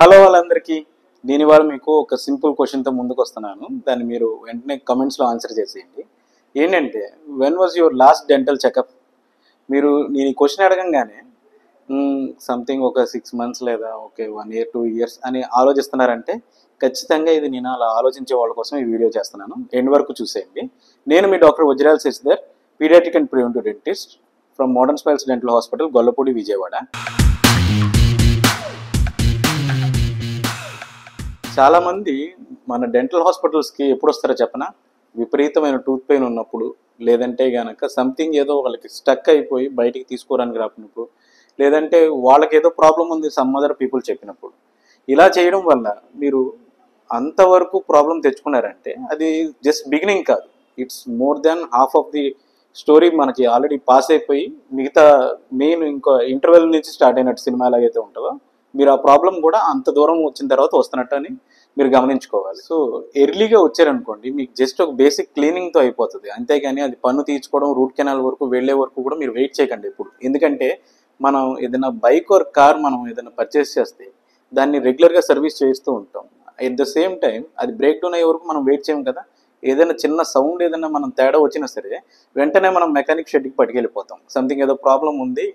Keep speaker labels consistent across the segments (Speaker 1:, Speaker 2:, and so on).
Speaker 1: Hello వాళ్ళందరికీ నేను ఇవాళ మీకు ఒక సింపుల్ క్వశ్చన్తో ముందుకు వస్తున్నాను. దాన్ని మీరు వెంటనే కమెంట్స్లో ఆన్సర్ చేసేయండి. ఏంటంటే, when was your last dental checkup? నేను ఈ క్వశ్చన్ అడగంగానే సంథింగ్ ఒక 6 months లేదా ఓకే 1 year 2 years అని ఆలోచిస్తున్నారంటే ఖచ్చితంగా ఇది నేను అలా ఆలోచించే వాళ్ళ కోసం ఈ వీడియో చేస్తున్నాను. ఎండ్ వరకు చూసేయండి. నేను మీ doctor Vajral Sashidhar, pediatric and preventive dentist from Modern Smiles Dental Hospital, Gollapudi, Vijayawada. చాలామంది మన డెంటల్ హాస్పిటల్స్కి ఎప్పుడు వస్తారో చెప్పనా? విపరీతమైన టూత్ పెయిన్ ఉన్నప్పుడు, లేదంటే కనుక సంథింగ్ ఏదో వాళ్ళకి స్టక్ అయిపోయి బయటికి తీసుకోవడానికి రాకున్నప్పుడు, లేదంటే వాళ్ళకి ఏదో ప్రాబ్లం ఉంది సమ్ అదర్ పీపుల్ చెప్పినప్పుడు. ఇలా చేయడం వల్ల మీరు అంతవరకు ప్రాబ్లం తెచ్చుకున్నారంటే అది జస్ట్ బిగినింగ్ కాదు, it's more than half of the story మనకి ఆల్రెడీ పాస్ అయిపోయి మిగతా మెయిన్ ఇంకో ఇంటర్వెల్ నుంచి స్టార్ట్ అయినట్టు సినిమా ఎలాగైతే ఉంటుందో మీరు ఆ ప్రాబ్లం కూడా అంత దూరం వచ్చిన తర్వాత వస్తున్నట్టు అని మీరు గమనించుకోవాలి. సో ఎర్లీగా వచ్చారనుకోండి, మీకు జస్ట్ ఒక బేసిక్ క్లీనింగ్తో అయిపోతుంది. అంతేగాని అది పన్ను తీర్చుకోవడం, రూట్ కెనాల్ వరకు వెళ్ళే వరకు కూడా మీరు వెయిట్ చేయకండి ఇప్పుడు. ఎందుకంటే మనం ఏదైనా బైక్ ఆర్ కార్ మనం ఏదైనా పర్చేస్ చేస్తే దాన్ని రెగ్యులర్గా సర్వీస్ చేస్తూ ఉంటాం. ఎట్ ద సేమ్ టైం అది బ్రేక్ డౌన్ అయ్యే వరకు మనం వెయిట్ చేయం కదా. ఏదైనా చిన్న సౌండ్ ఏదైనా మనం తేడా వచ్చినా సరే వెంటనే మనం మెకానిక్ షెడ్కి పట్టుకెళ్ళిపోతాం. సంథింగ్ ఏదో ప్రాబ్లం ఉంది,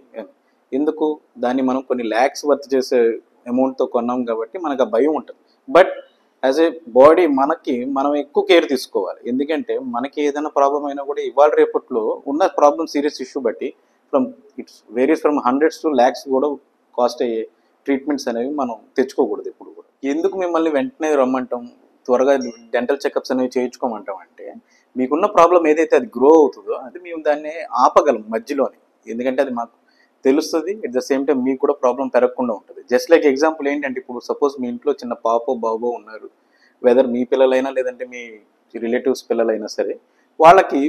Speaker 1: ఎందుకు దాన్ని మనం కొన్ని ల్యాక్స్ వర్త్ చేసే అమౌంట్తో కొన్నాం కాబట్టి మనకు ఆ భయం ఉంటుంది. బట్ యాజ్ ఏ బాడీ మనం ఎక్కువ కేర్ తీసుకోవాలి. ఎందుకంటే మనకి ఏదైనా ప్రాబ్లం అయినా కూడా ఇవాళ రేపట్లో ఉన్న ప్రాబ్లం సీరియస్ ఇష్యూ బట్టి it's various from hundreds to lakhs కూడా కాస్ట్ అయ్యే ట్రీట్మెంట్స్ అనేవి మనం తెచ్చుకోకూడదు ఎప్పుడు కూడా. ఎందుకు మిమ్మల్ని వెంటనే రమ్మంటాం, త్వరగా డెంటల్ చెకప్స్ అనేవి చేయించుకోమంటాం అంటే, మీకున్న ప్రాబ్లం ఏదైతే అది గ్రో అవుతుందో అది మేము దాన్ని ఆపగలం మధ్యలోనే. ఎందుకంటే అది మాకు తెలుస్తుంది. ఎట్ ద సేమ్ టైం మీకు కూడా ప్రాబ్లం పెరగకుండా ఉంటుంది. జస్ట్ లైక్ ఎగ్జాంపుల్ ఏంటంటే, ఇప్పుడు సపోజ్ మీ ఇంట్లో చిన్న పాపో బాబో ఉన్నారు, వెదర్ మీ పిల్లలైనా లేదంటే మీ రిలేటివ్స్ పిల్లలైనా సరే, వాళ్ళకి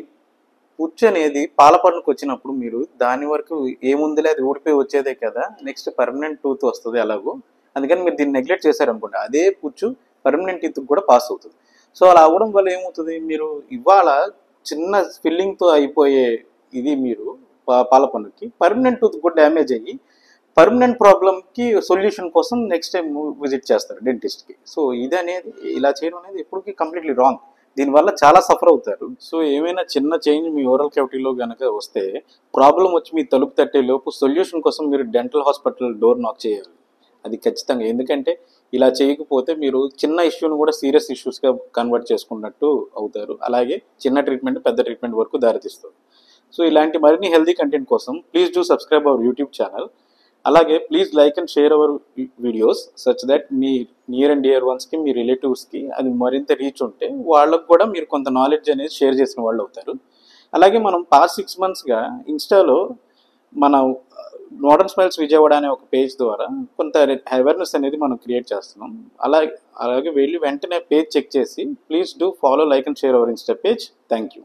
Speaker 1: పుచ్చు అనేది పాల పన్నుకు వచ్చినప్పుడు మీరు దాని వరకు ఏముందిలే అది ఊడిపోయి వచ్చేదే కదా, నెక్స్ట్ పర్మనెంట్ టూత్ వస్తుంది ఎలాగో, అందుకని మీరు దీన్ని నెగ్లెక్ట్ చేశారనుకోండి, అదే పుచ్చు పర్మనెంట్ టీత్కి కూడా పాస్ అవుతుంది. సో అలా అవ్వడం వల్ల ఏమవుతుంది, మీరు ఇవాళ చిన్న ఫిల్లింగ్తో అయిపోయే ఇది మీరు పాల పన్నుకి పర్మనెంట్ టూత్ కూడా డ్యామేజ్ అయ్యి పర్మనెంట్ ప్రాబ్లమ్కి సొల్యూషన్ కోసం నెక్స్ట్ టైం విజిట్ చేస్తారు డెంటిస్ట్కి. సో ఇది అనేది ఇలా చేయడం అనేది ఎప్పటికీ కంప్లీట్లీ రాంగ్. దీనివల్ల చాలా సఫర్ అవుతారు. సో ఏమైనా చిన్న చేంజ్ మీ ఓరల్ క్యావిటీలో కనుక వస్తే, ప్రాబ్లం వచ్చి మీ తలుపు తట్టే లోపు సొల్యూషన్ కోసం మీరు డెంటల్ హాస్పిటల్ డోర్ నాక్ చేయాలి. అది ఖచ్చితంగా. ఎందుకంటే ఇలా చేయకపోతే మీరు చిన్న ఇష్యూని కూడా సీరియస్ ఇష్యూస్గా కన్వర్ట్ చేసుకున్నట్టు అవుతారు. అలాగే చిన్న ట్రీట్మెంట్ పెద్ద ట్రీట్మెంట్ వరకు దారితీస్తుంది. సో ఇలాంటి మరిన్ని హెల్దీ కంటెంట్ కోసం please do subscribe our YouTube channel. అలాగే please like and share our videos such that మీ నియర్ అండ్ డియర్ వన్స్కి, మీ రిలేటివ్స్కి అది మరింత రీచ్ ఉంటే వాళ్ళకు కూడా మీరు కొంత నాలెడ్జ్ అనేది షేర్ చేసిన వాళ్ళు అవుతారు. అలాగే మనం పాస్ట్ 6 monthsగా ఇన్స్టాలో మన మోడర్న్ స్మైల్స్ విజయవాడ అనే ఒక పేజ్ ద్వారా కొంత అవేర్నెస్ అనేది మనం క్రియేట్ చేస్తున్నాం. అలాగే వెళ్ళి వెంటనే పేజ్ చెక్ చేసి please do follow, like and share hour Insta page. Thank you.